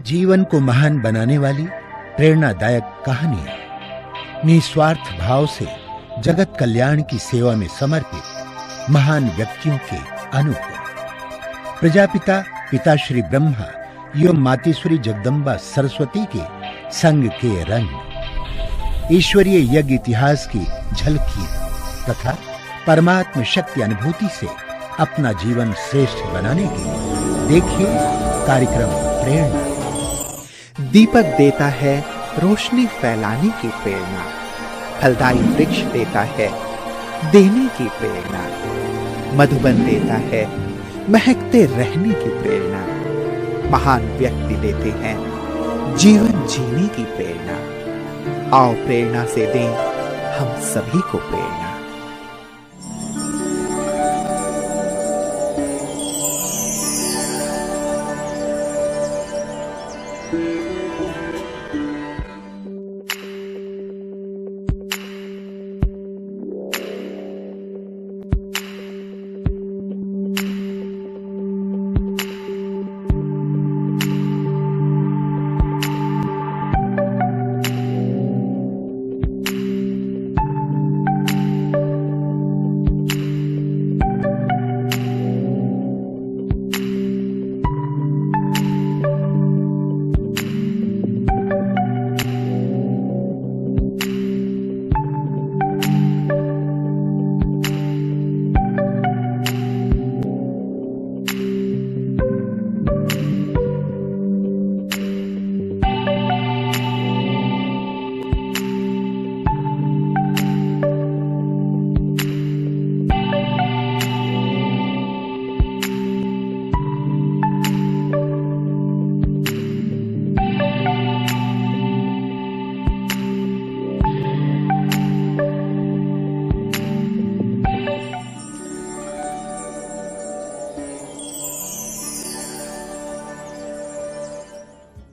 जीवन को महान बनाने वाली प्रेरणादायक कहानियां, निस्वार्थ भाव से जगत कल्याण की सेवा में समर्पित महान व्यक्तियों के अनुभव। प्रजापिता पिताश्री ब्रह्मा एवं मातेश्वरी जगदम्बा सरस्वती के संग के रंग, ईश्वरीय यज्ञ इतिहास की झलकियां तथा परमात्म शक्ति अनुभूति से अपना जीवन श्रेष्ठ बनाने के लिए देखिए कार्यक्रम प्रेरणा। दीपक देता है रोशनी फैलाने की प्रेरणा, फलदायी वृक्ष देता है देने की प्रेरणा, मधुबन देता है महकते रहने की प्रेरणा, महान व्यक्ति देते हैं जीवन जीने की प्रेरणा। आओ प्रेरणा से दें हम सभी को प्रेरणा।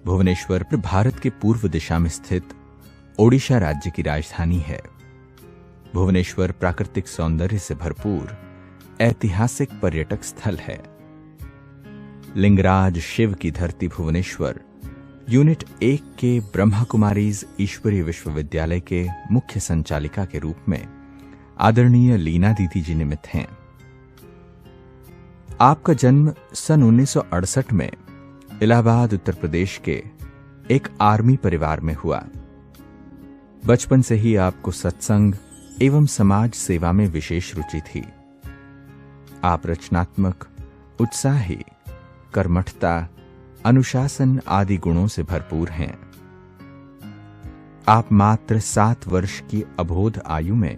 भुवनेश्वर भारत के पूर्व दिशा में स्थित ओडिशा राज्य की राजधानी है। भुवनेश्वर प्राकृतिक सौंदर्य से भरपूर ऐतिहासिक पर्यटक स्थल है। लिंगराज शिव की धरती भुवनेश्वर यूनिट 1 के ब्रह्मा कुमारीज ईश्वरीय विश्वविद्यालय के मुख्य संचालिका के रूप में आदरणीय लीना दीदी जी निमित्त हैं। आपका जन्म सन 1968 में इलाहाबाद उत्तर प्रदेश के एक आर्मी परिवार में हुआ। बचपन से ही आपको सत्संग एवं समाज सेवा में विशेष रुचि थी। आप रचनात्मक, उत्साही, कर्मठता, अनुशासन आदि गुणों से भरपूर हैं। आप मात्र 7 वर्ष की अबोध आयु में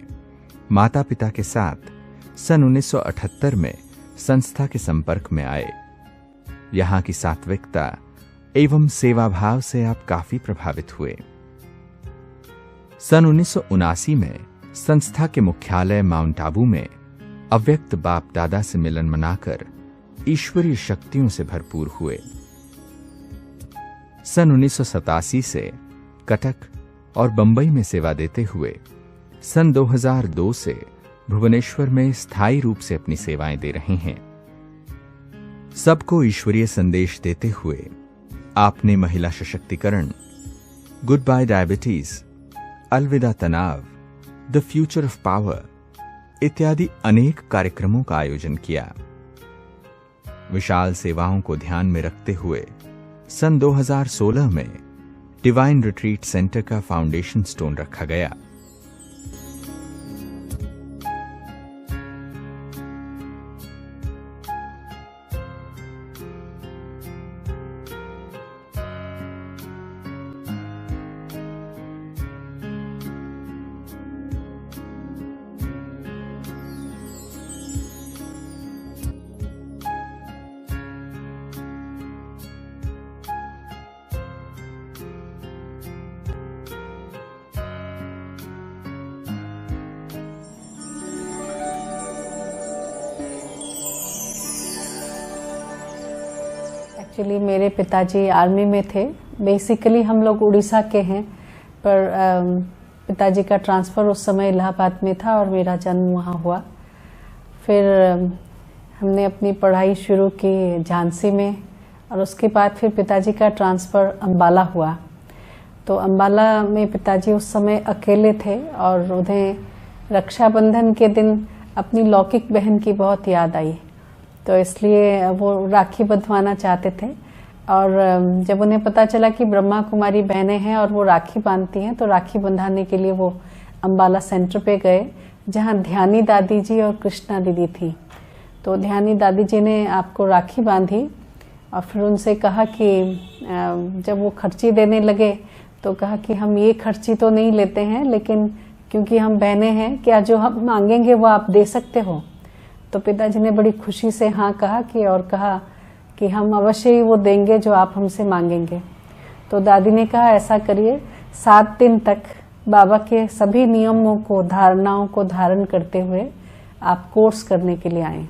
माता पिता के साथ सन 1978 में संस्था के संपर्क में आए। यहां की सात्विकता एवं सेवाभाव से आप काफी प्रभावित हुए। सन 1979 में संस्था के मुख्यालय माउंट आबू में अव्यक्त बाप दादा से मिलन मनाकर ईश्वरीय शक्तियों से भरपूर हुए। सन 1987 से कटक और बंबई में सेवा देते हुए सन 2002 से भुवनेश्वर में स्थायी रूप से अपनी सेवाएं दे रहे हैं। सबको ईश्वरीय संदेश देते हुए आपने महिला सशक्तिकरण, गुड बाय डायबिटीज, अलविदा तनाव, द फ्यूचर ऑफ पावर इत्यादि अनेक कार्यक्रमों का आयोजन किया। विशाल सेवाओं को ध्यान में रखते हुए सन 2016 में डिवाइन रिट्रीट सेंटर का फाउंडेशन स्टोन रखा गया। एक्चुअली मेरे पिताजी आर्मी में थे। बेसिकली हम लोग उड़ीसा के हैं, पर पिताजी का ट्रांसफ़र उस समय इलाहाबाद में था और मेरा जन्म वहाँ हुआ। फिर हमने अपनी पढ़ाई शुरू की झांसी में और उसके बाद फिर पिताजी का ट्रांसफ़र अम्बाला हुआ। तो अम्बाला में पिताजी उस समय अकेले थे और उन्हें रक्षाबंधन के दिन अपनी लौकिक बहन की बहुत याद आई, तो इसलिए वो राखी बंधवाना चाहते थे। और जब उन्हें पता चला कि ब्रह्मा कुमारी बहनें हैं और वो राखी बांधती हैं, तो राखी बंधाने के लिए वो अम्बाला सेंटर पे गए, जहाँ ध्यानी दादी जी और कृष्णा दीदी थी। तो ध्यानी दादी जी ने आपको राखी बांधी और फिर उनसे कहा कि जब वो खर्ची देने लगे तो कहा कि हम ये खर्ची तो नहीं लेते हैं, लेकिन क्योंकि हम बहनें हैं, क्या जो हम मांगेंगे वो आप दे सकते हो? तो पिताजी ने बड़ी खुशी से हाँ कहा कहा कि हम अवश्य ही वो देंगे जो आप हमसे मांगेंगे। तो दादी ने कहा ऐसा करिए, 7 दिन तक बाबा के सभी नियमों को, धारणाओं को धारण करते हुए आप कोर्स करने के लिए आए।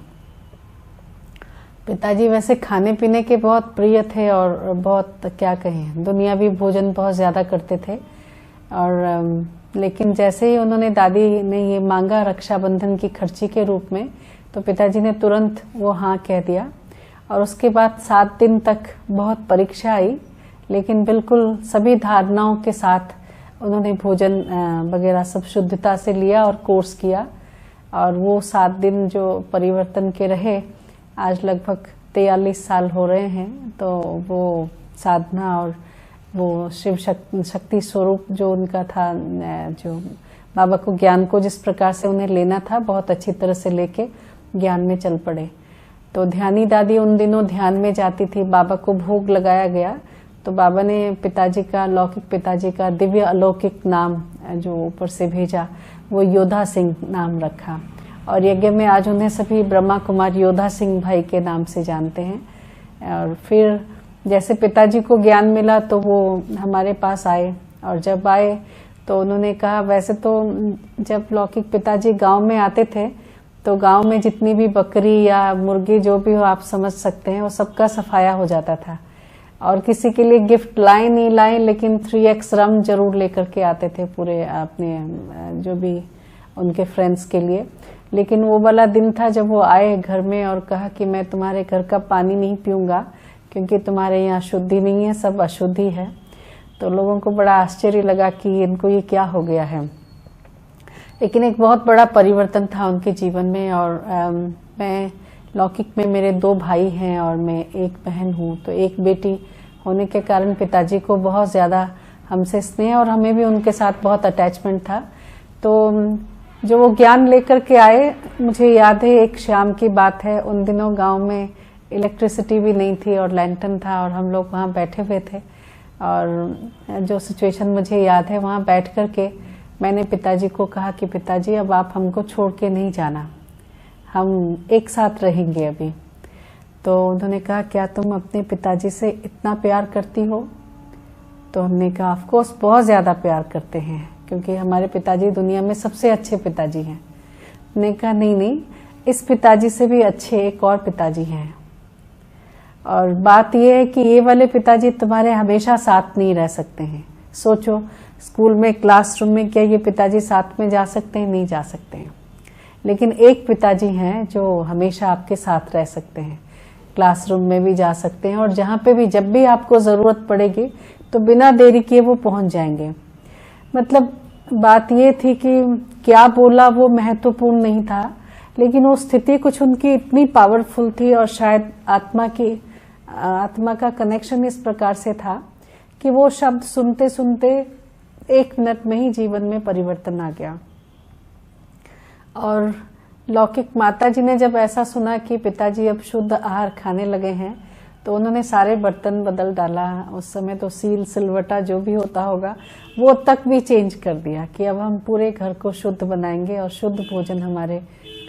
पिताजी वैसे खाने पीने के बहुत प्रिय थे और बहुत क्या कहें, दुनियावी भोजन बहुत ज़्यादा करते थे। और लेकिन जैसे ही उन्होंने, दादी ने ये मांगा रक्षाबंधन की खर्ची के रूप में, तो पिताजी ने तुरंत वो हाँ कह दिया। और उसके बाद 7 दिन तक बहुत परीक्षा आई, लेकिन बिल्कुल सभी धारणाओं के साथ उन्होंने भोजन वगैरह सब शुद्धता से लिया और कोर्स किया। और वो 7 दिन जो परिवर्तन के रहे, आज लगभग 43 साल हो रहे हैं। तो वो साधना और वो शिव शक्ति स्वरूप जो उनका था, जो बाबा को ज्ञान को जिस प्रकार से उन्हें लेना था, बहुत अच्छी तरह से लेके ज्ञान में चल पड़े। तो ध्यानी दादी उन दिनों ध्यान में जाती थी, बाबा को भोग लगाया गया, तो बाबा ने पिताजी का, लौकिक पिताजी का दिव्य अलौकिक नाम जो ऊपर से भेजा, वो योधा सिंह नाम रखा। और यज्ञ में आज उन्हें सभी ब्रह्मा कुमार योधा सिंह भाई के नाम से जानते हैं। और फिर जैसे पिताजी को ज्ञान मिला तो वो हमारे पास आए, और जब आए तो उन्होंने कहा, वैसे तो जब लौकिक पिताजी गांव में आते थे तो गांव में जितनी भी बकरी या मुर्गी जो भी हो आप समझ सकते हैं, वो सबका सफाया हो जाता था। और किसी के लिए गिफ्ट लाए नहीं लाए, लेकिन 3x रम जरूर लेकर के आते थे पूरे अपने जो भी उनके फ्रेंड्स के लिए। लेकिन वो वाला दिन था जब वो आए घर में और कहा कि मैं तुम्हारे घर का पानी नहीं पीऊंगा क्योंकि तुम्हारे यहाँ शुद्धि नहीं है, सब अशुद्धि है। तो लोगों को बड़ा आश्चर्य लगा कि इनको ये क्या हो गया है। लेकिन एक बहुत बड़ा परिवर्तन था उनके जीवन में। और मैं लौकिक में मेरे 2 भाई हैं और मैं एक बहन हूँ, तो एक बेटी होने के कारण पिताजी को बहुत ज़्यादा हमसे स्नेह और हमें भी उनके साथ बहुत अटैचमेंट था। तो जो वो ज्ञान लेकर के आए, मुझे याद है एक शाम की बात है, उन दिनों गांव में इलेक्ट्रिसिटी भी नहीं थी और लैंटर्न था और हम लोग वहाँ बैठे हुए थे। और जो सिचुएशन मुझे याद है, वहाँ बैठ कर के मैंने पिताजी को कहा कि पिताजी अब आप हमको छोड़ के नहीं जाना, हम एक साथ रहेंगे अभी। तो उन्होंने कहा क्या तुम अपने पिताजी से इतना प्यार करती हो? तो हमने कहा ऑफ कोर्स बहुत ज़्यादा प्यार करते हैं, क्योंकि हमारे पिताजी दुनिया में सबसे अच्छे पिताजी हैं। हमने कहा नहीं, इस पिताजी से भी अच्छे एक और पिताजी हैं। और बात यह है कि ये वाले पिताजी तुम्हारे हमेशा साथ नहीं रह सकते हैं। सोचो, स्कूल में, क्लासरूम में क्या ये पिताजी साथ में जा सकते हैं? नहीं जा सकते हैं। लेकिन एक पिताजी हैं जो हमेशा आपके साथ रह सकते हैं, क्लासरूम में भी जा सकते हैं और जहाँ पे भी, जब भी आपको ज़रूरत पड़ेगी तो बिना देरी किए वो पहुँच जाएंगे। मतलब बात ये थी कि क्या बोला वो महत्वपूर्ण नहीं था, लेकिन वो स्थिति कुछ उनकी इतनी पावरफुल थी और शायद आत्मा का कनेक्शन इस प्रकार से था कि वो शब्द सुनते सुनते 1 मिनट में ही जीवन में परिवर्तन आ गया। और लौकिक माता जी ने जब ऐसा सुना कि पिताजी अब शुद्ध आहार खाने लगे हैं, तो उन्होंने सारे बर्तन बदल डाला। उस समय तो सील सिलवटा जो भी होता होगा वो तक भी चेंज कर दिया कि अब हम पूरे घर को शुद्ध बनाएंगे और शुद्ध भोजन हमारे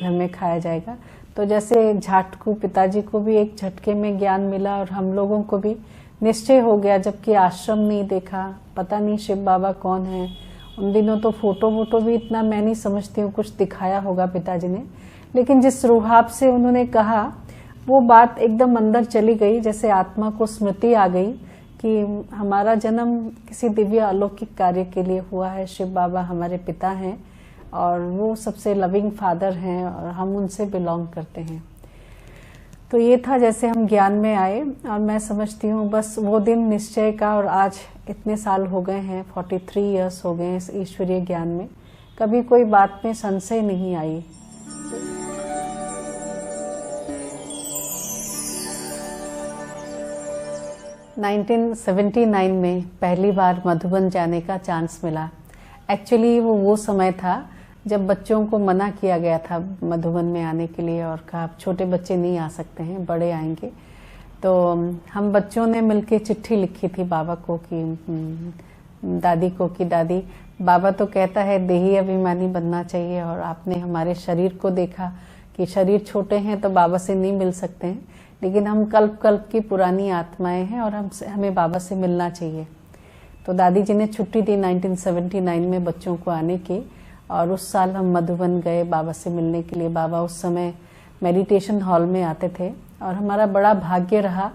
घर में खाया जाएगा। तो जैसे झाटकू पिताजी को भी एक झटके में ज्ञान मिला और हम लोगों को भी निश्चय हो गया, जबकि आश्रम नहीं देखा, पता नहीं शिव बाबा कौन है। उन दिनों तो फोटो भी इतना मैं नहीं समझती हूँ, कुछ दिखाया होगा पिताजी ने, लेकिन जिस रुहाब से उन्होंने कहा वो बात एकदम अंदर चली गई, जैसे आत्मा को स्मृति आ गई कि हमारा जन्म किसी दिव्य अलौकिक कार्य के लिए हुआ है। शिव बाबा हमारे पिता हैं और वो सबसे लविंग फादर हैं और हम उनसे बिलोंग करते हैं। तो ये था जैसे हम ज्ञान में आए, और मैं समझती हूँ बस वो दिन निश्चय का, और आज इतने साल हो गए हैं, 43 इयर्स हो गए हैं इस ईश्वरीय ज्ञान में, कभी कोई बात में संशय नहीं आई। – 1979 में पहली बार मधुबन जाने का चांस मिला। एक्चुअली वो समय था जब बच्चों को मना किया गया था मधुबन में आने के लिए, और कहा छोटे बच्चे नहीं आ सकते हैं, बड़े आएंगे। तो हम बच्चों ने मिलके चिट्ठी लिखी थी बाबा को कि दादी को कि दादी, बाबा तो कहता है देही अभिमानी बनना चाहिए, और आपने हमारे शरीर को देखा कि शरीर छोटे हैं तो बाबा से नहीं मिल सकते हैं, लेकिन हम कल्प कल्प की पुरानी आत्माएं हैं और हमें बाबा से मिलना चाहिए। तो दादी जी ने छुट्टी दी 1979 में बच्चों को आने की, और उस साल हम मधुबन गए बाबा से मिलने के लिए। बाबा उस समय मेडिटेशन हॉल में आते थे, और हमारा बड़ा भाग्य रहा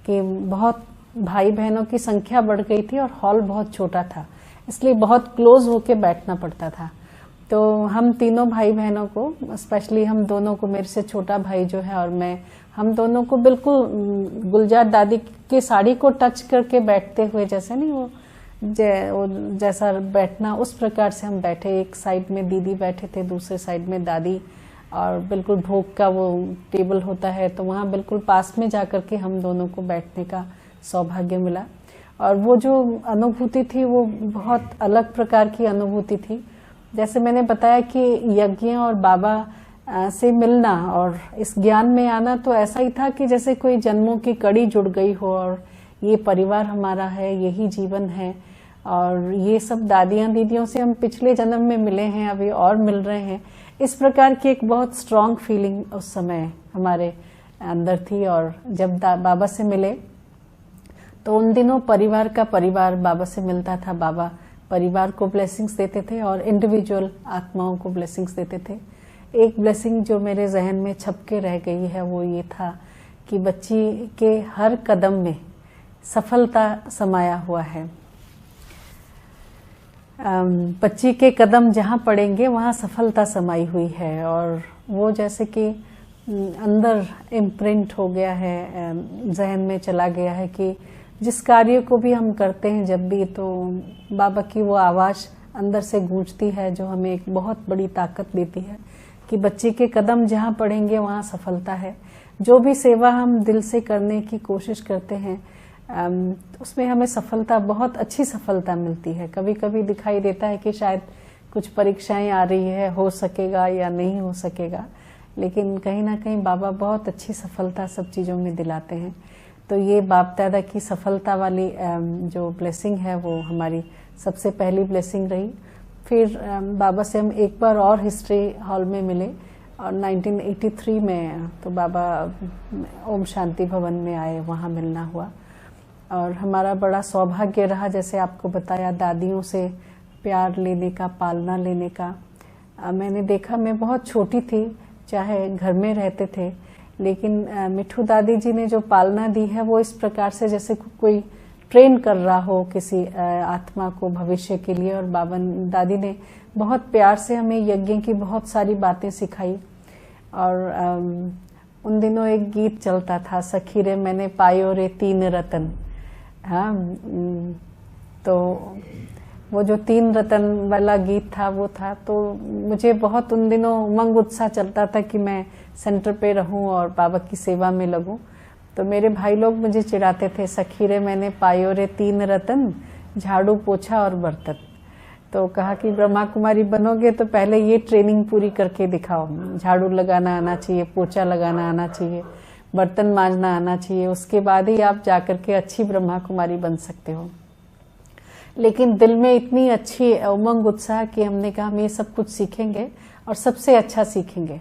कि बहुत भाई बहनों की संख्या बढ़ गई थी और हॉल बहुत छोटा था, इसलिए बहुत क्लोज होके बैठना पड़ता था। तो हम तीनों भाई बहनों को, स्पेशली हम दोनों को, मेरे से छोटा भाई जो है और मैं, हम दोनों को बिल्कुल गुलजार दादी की साड़ी को टच करके बैठते हुए, जैसे नहीं वो जैसा बैठना, उस प्रकार से हम बैठे। एक साइड में दीदी बैठे थे, दूसरे साइड में दादी, और बिल्कुल भोग का वो टेबल होता है, तो वहाँ बिल्कुल पास में जाकर के हम दोनों को बैठने का सौभाग्य मिला। और वो जो अनुभूति थी वो बहुत अलग प्रकार की अनुभूति थी। जैसे मैंने बताया कि यज्ञ और बाबा से मिलना और इस ज्ञान में आना तो ऐसा ही था कि जैसे कोई जन्मों की कड़ी जुड़ गई हो, और ये परिवार हमारा है, यही जीवन है, और ये सब दादियां दीदियों से हम पिछले जन्म में मिले हैं, अभी और मिल रहे हैं। इस प्रकार की एक बहुत स्ट्रांग फीलिंग उस समय हमारे अंदर थी। और जब बाबा से मिले तो उन दिनों परिवार का परिवार बाबा से मिलता था। बाबा परिवार को ब्लेसिंग्स देते थे और इंडिविजुअल आत्माओं को ब्लेसिंग्स देते थे। एक ब्लेसिंग जो मेरे जहन में छप के रह गई है वो ये था कि बच्ची के हर कदम में सफलता समाया हुआ है। बच्ची के कदम जहाँ पड़ेंगे वहाँ सफलता समाई हुई है, और वो जैसे कि अंदर इम्प्रिंट हो गया है, जहन में चला गया है कि जिस कार्य को भी हम करते हैं जब भी, तो बाबा की वो आवाज़ अंदर से गूंजती है जो हमें एक बहुत बड़ी ताकत देती है कि बच्ची के कदम जहाँ पड़ेंगे वहाँ सफलता है। जो भी सेवा हम दिल से करने की कोशिश करते हैं उसमें हमें सफलता, बहुत अच्छी सफलता मिलती है। कभी कभी दिखाई देता है कि शायद कुछ परीक्षाएं आ रही है, हो सकेगा या नहीं हो सकेगा, लेकिन कहीं ना कहीं बाबा बहुत अच्छी सफलता सब चीज़ों में दिलाते हैं। तो ये बाप दादा की सफलता वाली जो ब्लेसिंग है वो हमारी सबसे पहली ब्लेसिंग रही। फिर बाबा से हम एक बार और हिस्ट्री हॉल में मिले, और 1983 में तो बाबा ओम शांति भवन में आए, वहाँ मिलना हुआ। और हमारा बड़ा सौभाग्य रहा, जैसे आपको बताया, दादियों से प्यार लेने का, पालना लेने का। मैंने देखा, मैं बहुत छोटी थी, चाहे घर में रहते थे, लेकिन मिठू दादी जी ने जो पालना दी है वो इस प्रकार से जैसे कोई ट्रेन कर रहा हो किसी आत्मा को भविष्य के लिए। और बाबा दादी ने बहुत प्यार से हमें यज्ञ की बहुत सारी बातें सिखाई। और उन दिनों एक गीत चलता था, सखी रे मैंने पायो रे तीन रतन। हाँ, तो वो जो तीन रतन वाला गीत था वो था, तो मुझे बहुत उन दिनों उमंग उत्साह चलता था कि मैं सेंटर पे रहूं और बाबा की सेवा में लगूं। तो मेरे भाई लोग मुझे चिढ़ाते थे, सखी रे मैंने पायो रे तीन रतन, झाड़ू पोछा और बर्तन। तो कहा कि ब्रह्मा कुमारी बनोगे तो पहले ये ट्रेनिंग पूरी करके दिखाओ, झाड़ू लगाना आना चाहिए, पोछा लगाना आना चाहिए, बर्तन मांजना आना चाहिए, उसके बाद ही आप जाकर के अच्छी ब्रह्मा कुमारी बन सकते हो। लेकिन दिल में इतनी अच्छी उमंग उत्साह कि हमने कहा हम ये सब कुछ सीखेंगे और सबसे अच्छा सीखेंगे।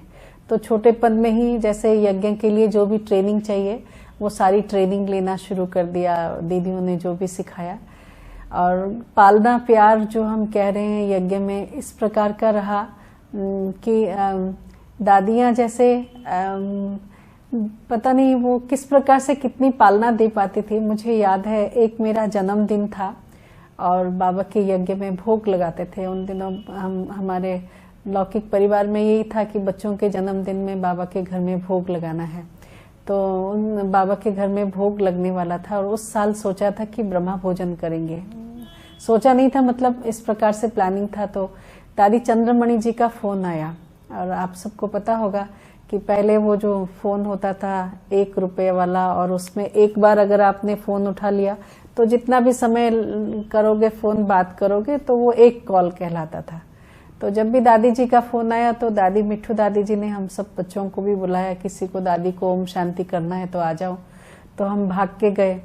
तो छोटेपन में ही जैसे यज्ञ के लिए जो भी ट्रेनिंग चाहिए वो सारी ट्रेनिंग लेना शुरू कर दिया, दीदियों ने जो भी सिखाया। और पालना प्यार जो हम कह रहे हैं यज्ञ में इस प्रकार का रहा कि दादियाँ जैसे पता नहीं वो किस प्रकार से कितनी पालना दे पाती थी। मुझे याद है एक मेरा जन्मदिन था और बाबा के यज्ञ में भोग लगाते थे। उन दिनों हमारे लौकिक परिवार में यही था कि बच्चों के जन्मदिन में बाबा के घर में भोग लगाना है। तो उन बाबा के घर में भोग लगने वाला था और उस साल सोचा था कि ब्रह्मा भोजन करेंगे। सोचा नहीं था, मतलब इस प्रकार से प्लानिंग था। तो दादी चंद्रमणि जी का फोन आया और आप सबको पता होगा कि पहले वो जो फोन होता था 1 रुपये वाला, और उसमें एक बार अगर आपने फोन उठा लिया तो जितना भी समय करोगे फोन बात करोगे तो वो 1 कॉल कहलाता था। तो जब भी दादी जी का फोन आया तो दादी मिठू दादी जी ने हम सब बच्चों को भी बुलाया, किसी को दादी को ओम शांति करना है तो आ जाओ। तो हम भाग के गए।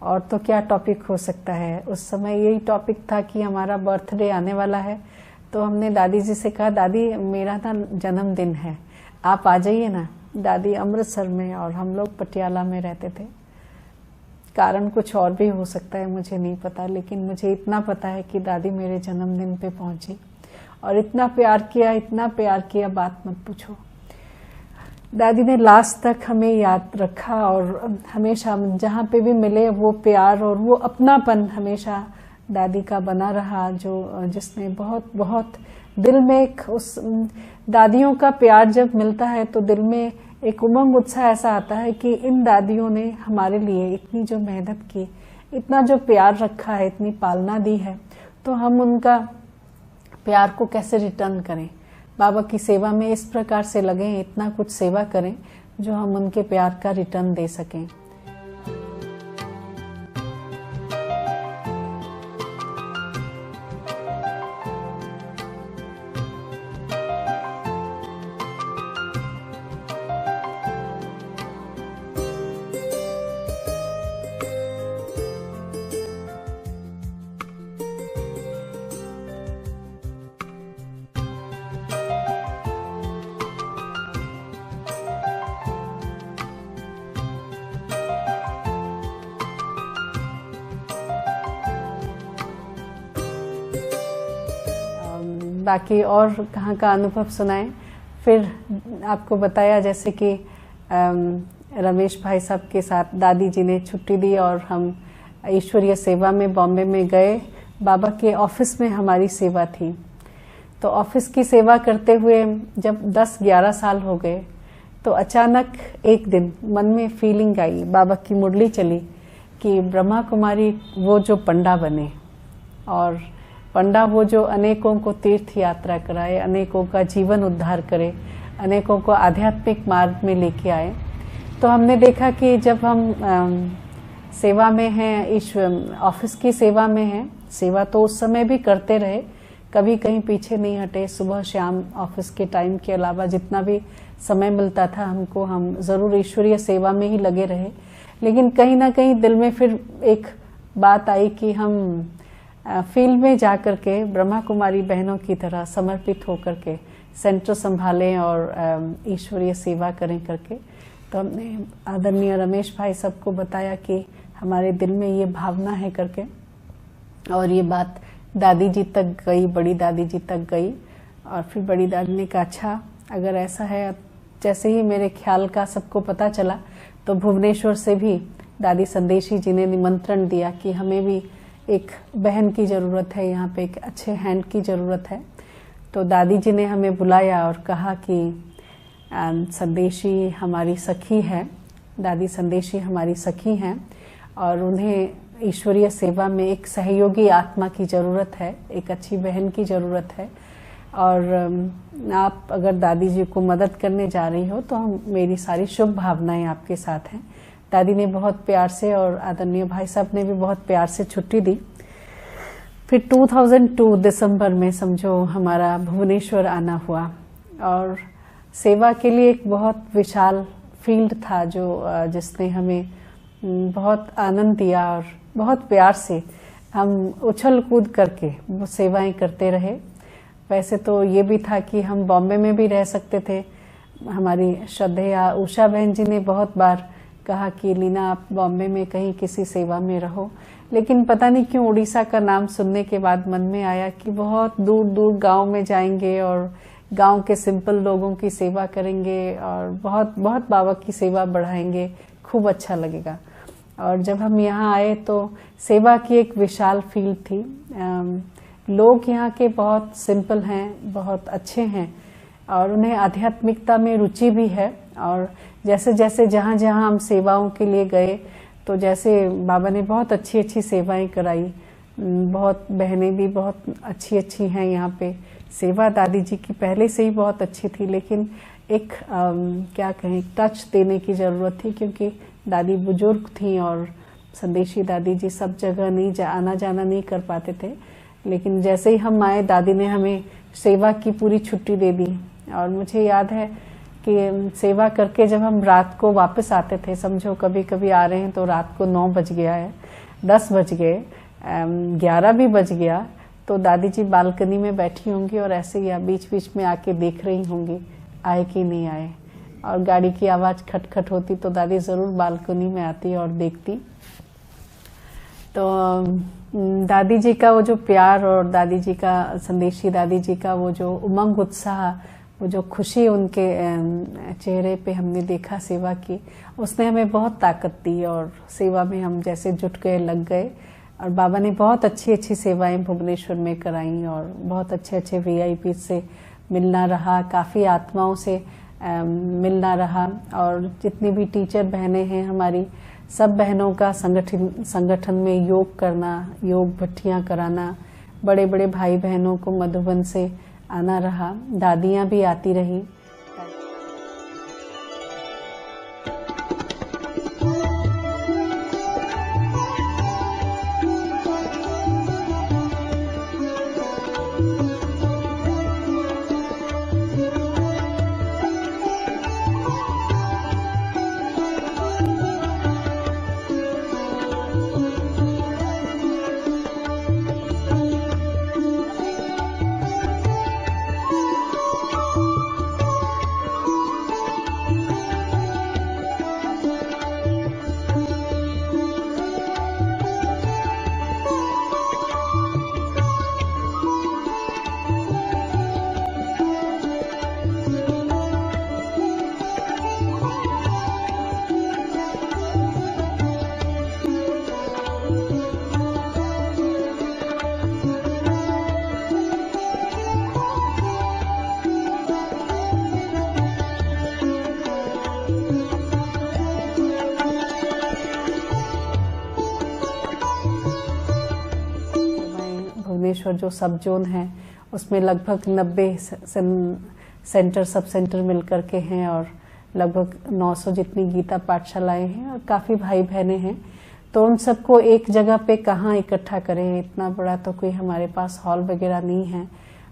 और तो क्या टॉपिक हो सकता है, उस समय यही टॉपिक था कि हमारा बर्थडे आने वाला है। तो हमने दादी जी से कहा, दादी मेरा ना जन्मदिन है, आप आ जाइए ना। दादी अमृतसर में और हम लोग पटियाला में रहते थे। कारण कुछ और भी हो सकता है, मुझे नहीं पता, लेकिन मुझे इतना पता है कि दादी मेरे जन्मदिन पे पहुंची और इतना प्यार किया, बात मत पूछो। दादी ने लास्ट तक हमें याद रखा और हमेशा जहाँ पे भी मिले वो प्यार और वो अपनापन हमेशा दादी का बना रहा, जो जिसने बहुत बहुत दिल में एक उस दादियों का प्यार जब मिलता है तो दिल में एक उमंग उत्साह ऐसा आता है कि इन दादियों ने हमारे लिए इतनी जो मेहनत की, इतना जो प्यार रखा है, इतनी पालना दी है, तो हम उनका प्यार को कैसे रिटर्न करें। बाबा की सेवा में इस प्रकार से लगें, इतना कुछ सेवा करें जो हम उनके प्यार का रिटर्न दे सकें। बाकी और कहाँ का अनुभव सुनाएं। फिर आपको बताया जैसे कि रमेश भाई साहब के साथ दादी जी ने छुट्टी दी और हम ईश्वरीय सेवा में बॉम्बे में गए। बाबा के ऑफिस में हमारी सेवा थी। तो ऑफिस की सेवा करते हुए जब 10-11 साल हो गए तो अचानक एक दिन मन में फीलिंग आई, बाबा की मुरली चली कि ब्रह्मा कुमारी वो जो पंडा बने और पंडा वो जो अनेकों को तीर्थ यात्रा कराए, अनेकों का जीवन उद्धार करे, अनेकों को आध्यात्मिक मार्ग में लेके आए। तो हमने देखा कि जब हम सेवा में हैं, ईश्वर ऑफिस की सेवा में हैं, सेवा तो उस समय भी करते रहे, कभी कहीं पीछे नहीं हटे। सुबह शाम ऑफिस के टाइम के अलावा जितना भी समय मिलता था हमको, हम जरूर ईश्वरीय सेवा में ही लगे रहे। लेकिन कहीं ना कहीं दिल में फिर एक बात आई कि हम फील्ड में जाकर के ब्रह्मा कुमारी बहनों की तरह समर्पित होकर के सेंटर संभालें और ईश्वरीय सेवा करें करके। तो हमने आदरणीय रमेश भाई सबको बताया कि हमारे दिल में ये भावना है करके, और ये बात दादी जी तक गई, बड़ी दादी जी तक गई। और फिर बड़ी दादी ने कहा, अच्छा अगर ऐसा है, जैसे ही मेरे ख्याल का सबको पता चला तो भुवनेश्वर से भी दादी संदेशी जी ने निमंत्रण दिया कि हमें भी एक बहन की ज़रूरत है, यहाँ पे एक अच्छे हैंड की ज़रूरत है। तो दादी जी ने हमें बुलाया और कहा कि संदेशी हमारी सखी है, दादी संदेशी हमारी सखी हैं और उन्हें ईश्वरीय सेवा में एक सहयोगी आत्मा की ज़रूरत है, एक अच्छी बहन की ज़रूरत है। और आप अगर दादी जी को मदद करने जा रही हो तो मेरी सारी शुभ भावनाएं आपके साथ हैं। दादी ने बहुत प्यार से और आदरणीय भाई साहब ने भी बहुत प्यार से छुट्टी दी। फिर 2002 दिसंबर में समझो हमारा भुवनेश्वर आना हुआ और सेवा के लिए एक बहुत विशाल फील्ड था जो जिसने हमें बहुत आनंद दिया और बहुत प्यार से हम उछल कूद करके वो सेवाएं करते रहे। वैसे तो ये भी था कि हम बॉम्बे में भी रह सकते थे। हमारी श्रद्धेया उषा बहन जी ने बहुत बार कहा कि लीना आप बॉम्बे में कहीं किसी सेवा में रहो, लेकिन पता नहीं क्यों उड़ीसा का नाम सुनने के बाद मन में आया कि बहुत दूर दूर गांव में जाएंगे और गांव के सिंपल लोगों की सेवा करेंगे और बहुत बहुत बाबा की सेवा बढ़ाएंगे, खूब अच्छा लगेगा। और जब हम यहाँ आए तो सेवा की एक विशाल फील्ड थी। लोग यहाँ के बहुत सिंपल हैं, बहुत अच्छे हैं और उन्हें आध्यात्मिकता में रुचि भी है। और जैसे जैसे जहाँ जहाँ हम सेवाओं के लिए गए तो जैसे बाबा ने बहुत अच्छी अच्छी सेवाएं कराई। बहुत बहनें भी बहुत अच्छी अच्छी हैं यहाँ पे। सेवा दादी जी की पहले से ही बहुत अच्छी थी, लेकिन एक क्या कहें, टच देने की ज़रूरत थी, क्योंकि दादी बुजुर्ग थी और संदेशी दादी जी सब जगह नहीं आना जाना नहीं कर पाते थे। लेकिन जैसे ही हम आए, दादी ने हमें सेवा की पूरी छुट्टी दे दी। और मुझे याद है कि सेवा करके जब हम रात को वापस आते थे, समझो कभी कभी आ रहे हैं तो रात को 9 बज गया है, 10 बज गए, 11 भी बज गया, तो दादी जी बालकनी में बैठी होंगी और ऐसे ही बीच बीच में आके देख रही होंगी आए कि नहीं आए। और गाड़ी की आवाज़ खटखट होती तो दादी ज़रूर बालकनी में आती और देखती। तो दादी जी का वो जो प्यार और दादी जी का, संदेशी दादी जी का वो जो उमंग उत्साह, वो जो खुशी उनके चेहरे पे हमने देखा सेवा की, उसने हमें बहुत ताकत दी और सेवा में हम जैसे जुट गए, लग गए। और बाबा ने बहुत अच्छी अच्छी सेवाएं भुवनेश्वर में कराई और बहुत अच्छे अच्छे VIP से मिलना रहा, काफ़ी आत्माओं से मिलना रहा। और जितनी भी टीचर बहनें हैं हमारी, सब बहनों का संगठन में योग करना, योग भट्टियाँ कराना, बड़े बड़े भाई बहनों को मधुबन से आना रहा, दादियाँ भी आती रही। भुवनेश्वर जो सब जोन है उसमें लगभग 90 सेंटर, सब सेंटर मिलकर के हैं और लगभग 900 जितनी गीता पाठशालाएं हैं और काफ़ी भाई बहनें हैं। तो उन सबको एक जगह पे कहाँ इकट्ठा करें, इतना बड़ा तो कोई हमारे पास हॉल वगैरह नहीं है।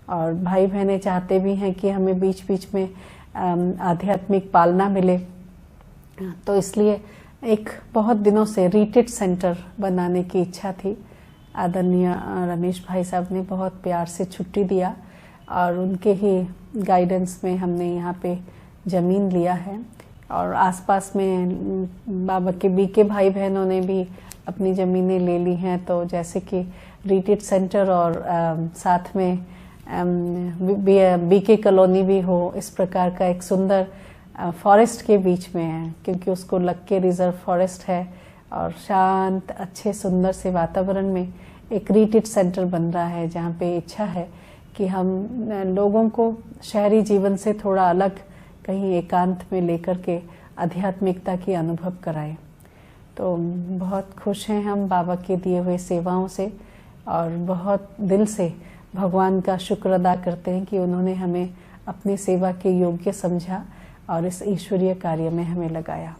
और भाई बहनें चाहते भी हैं कि हमें बीच बीच में आध्यात्मिक पालना मिले, तो इसलिए एक बहुत दिनों से रिट्रीट सेंटर बनाने की इच्छा थी। आदरणीय रमेश भाई साहब ने बहुत प्यार से छुट्टी दिया और उनके ही गाइडेंस में हमने यहाँ पे ज़मीन लिया है। और आसपास में बाबा के बीके भाई बहनों ने भी अपनी ज़मीनें ले ली हैं। तो जैसे कि रिट्रीट सेंटर और साथ में बीके कॉलोनी भी हो, इस प्रकार का एक सुंदर फॉरेस्ट के बीच में है, क्योंकि उसको लग के रिजर्व फॉरेस्ट है और शांत अच्छे सुंदर से वातावरण में एक रिट्रीट सेंटर बन रहा है, जहाँ पे इच्छा है कि हम लोगों को शहरी जीवन से थोड़ा अलग कहीं एकांत में लेकर के आध्यात्मिकता की अनुभव कराएं। तो बहुत खुश हैं हम बाबा के दिए हुए सेवाओं से और बहुत दिल से भगवान का शुक्र अदा करते हैं कि उन्होंने हमें अपनी सेवा के योग्य समझा और इस ईश्वरीय कार्य में हमें लगाया।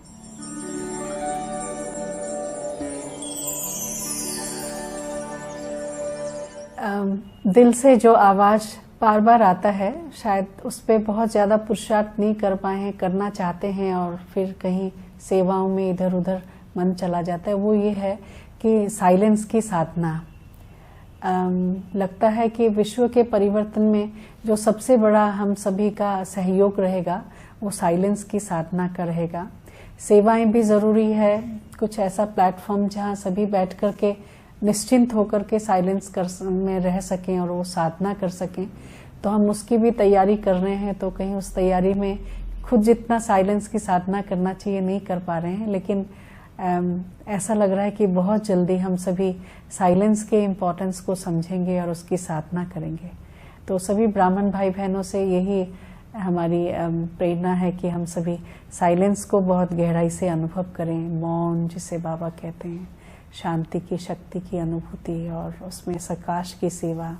दिल से जो आवाज़ बार बार आता है, शायद उस पर बहुत ज़्यादा पुरुषार्थ नहीं कर पाए हैं, करना चाहते हैं और फिर कहीं सेवाओं में इधर उधर मन चला जाता है, वो ये है कि साइलेंस की साधना। लगता है कि विश्व के परिवर्तन में जो सबसे बड़ा हम सभी का सहयोग रहेगा वो साइलेंस की साधना का रहेगा। सेवाएं भी ज़रूरी है, कुछ ऐसा प्लेटफॉर्म जहाँ सभी बैठ कर के निश्चिंत होकर के साइलेंस में रह सकें और वो साधना कर सकें, तो हम उसकी भी तैयारी कर रहे हैं। तो कहीं उस तैयारी में खुद जितना साइलेंस की साधना करना चाहिए नहीं कर पा रहे हैं, लेकिन ऐसा लग रहा है कि बहुत जल्दी हम सभी साइलेंस के इम्पोर्टेंस को समझेंगे और उसकी साधना करेंगे। तो सभी ब्राह्मण भाई बहनों से यही हमारी प्रेरणा है कि हम सभी साइलेंस को बहुत गहराई से अनुभव करें, मौन जिसे बाबा कहते हैं, शांति की शक्ति की अनुभूति और उसमें प्रकाश की सेवा।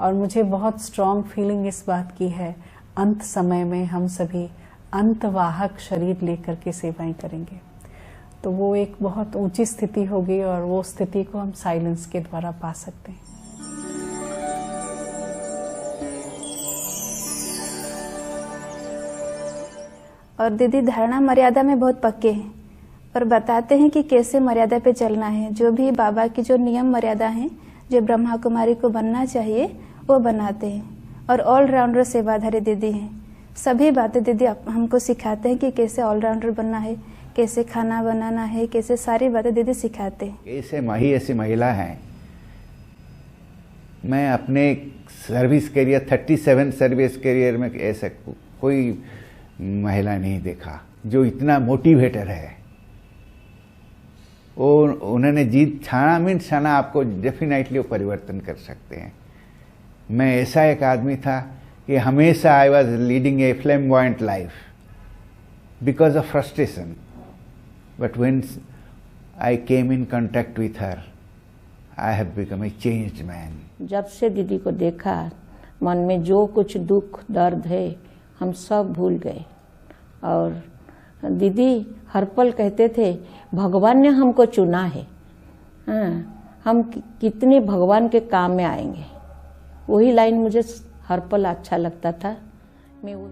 और मुझे बहुत स्ट्रॉन्ग फीलिंग इस बात की है, अंत समय में हम सभी अंतवाहक शरीर लेकर के सेवाएं करेंगे, तो वो एक बहुत ऊंची स्थिति होगी और वो स्थिति को हम साइलेंस के द्वारा पा सकते हैं। और दीदी धारणा मर्यादा में बहुत पक्के हैं और बताते हैं कि कैसे मर्यादा पे चलना है। जो भी बाबा की जो नियम मर्यादा हैं, जो ब्रह्मा कुमारी को बनना चाहिए वो बनाते हैं। और ऑलराउंडर सेवाधारी दीदी हैं। सभी बातें दीदी हमको सिखाते हैं कि कैसे ऑलराउंडर बनना है, कैसे खाना बनाना है, कैसे सारी बातें दीदी सिखाते हैं। कैसे माही ऐसी महिला है, मैं अपने सर्विस करियर 37 सर्विस करियर में ऐसा कोई महिला नहीं देखा जो इतना मोटिवेटर है। और उन्होंने जीत छाना मीन्स छाना, आपको डेफिनेटली वो परिवर्तन कर सकते हैं। मैं ऐसा एक आदमी था कि हमेशा I was leading a flamboyant life because of frustration, but when I came in contact with her I have become a changed man. जब से दीदी को देखा, मन में जो कुछ दुख दर्द है हम सब भूल गए। और दीदी हर पल कहते थे भगवान ने हमको चुना है, हम कितने भगवान के काम में आएंगे। वही लाइन मुझे हर पल अच्छा लगता था। मैं वो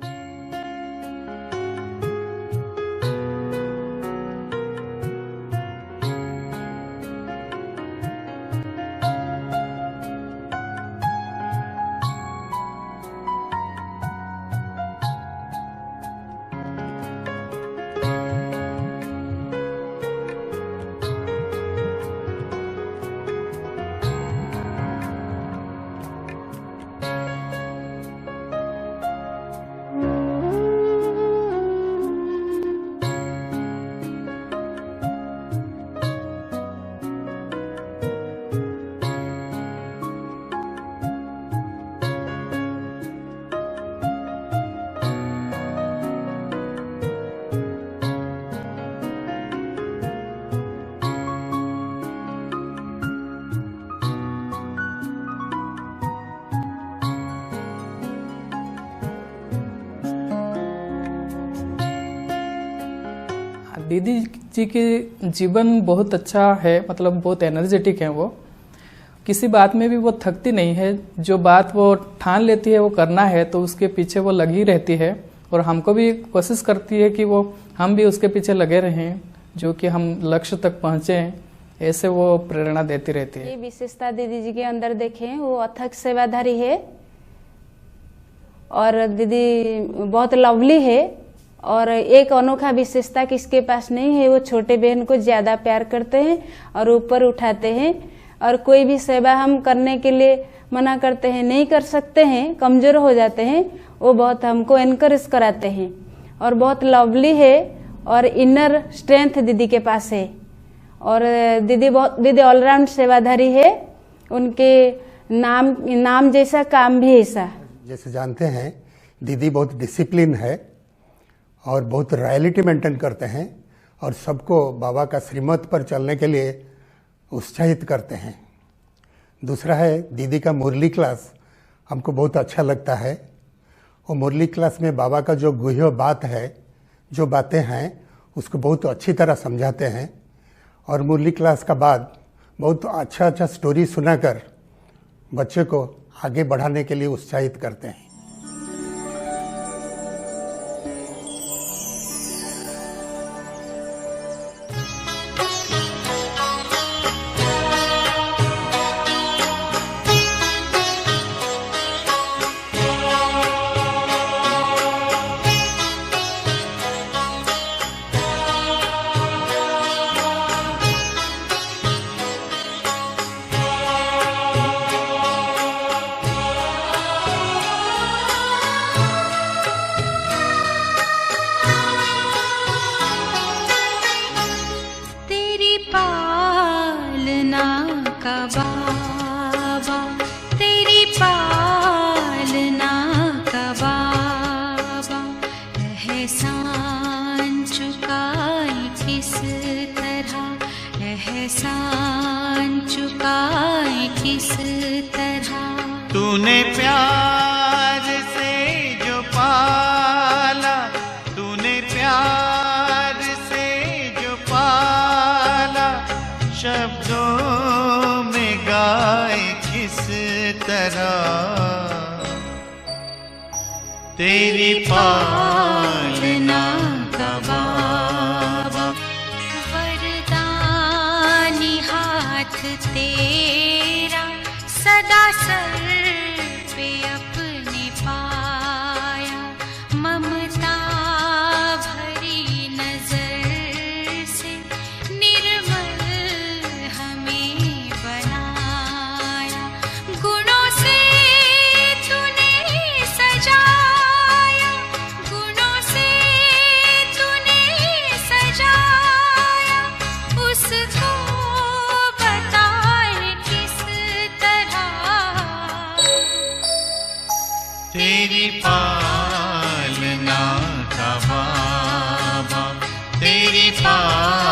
दीदी जी के जीवन बहुत अच्छा है, मतलब बहुत एनर्जेटिक है। वो किसी बात में भी वो थकती नहीं है। जो बात वो ठान लेती है वो करना है तो उसके पीछे वो लगी रहती है। और हमको भी कोशिश करती है कि वो हम भी उसके पीछे लगे रहें, जो कि हम लक्ष्य तक पहुँचे। ऐसे वो प्रेरणा देती रहती है। ये विशेषता दीदी जी के अंदर देखें, वो अथक सेवाधारी है और दीदी बहुत लवली है। और एक अनोखा विशेषता किसके पास नहीं है, वो छोटे बहन को ज्यादा प्यार करते हैं और ऊपर उठाते हैं। और कोई भी सेवा हम करने के लिए मना करते हैं, नहीं कर सकते हैं, कमजोर हो जाते हैं, वो बहुत हमको एनकरेज कराते हैं। और बहुत लवली है और इनर स्ट्रेंथ दीदी के पास है। और दीदी ऑलराउंड सेवाधारी है। उनके नाम जैसा काम भी ऐसा। जैसे जानते हैं दीदी बहुत डिसिप्लिन है और बहुत रॉयलिटी मेंटेन करते हैं और सबको बाबा का श्रीमत पर चलने के लिए उत्साहित करते हैं। दूसरा है दीदी का मुरली क्लास हमको बहुत अच्छा लगता है। वो मुरली क्लास में बाबा का जो गुह्य बात है, जो बातें हैं, उसको बहुत अच्छी तरह समझाते हैं। और मुरली क्लास का बाद बहुत अच्छा स्टोरी सुनाकर बच्चे को आगे बढ़ाने के लिए उत्साहित करते हैं। किस तरह तूने प्यार से जो पाला, तूने प्यार से जो पाला, शब्दों में गाए किस तरह तेरी पालना का बाबा। वरदानी हाथ तेरा सदा सर पे अपने पाया, ममता भरी नजर से निर्मल हमें बनाया। गुणों से तूने सजाया, गुणों से तूने सजाया, उसको बताए किस तरह तेरी पालना का बाबा, तेरी पालना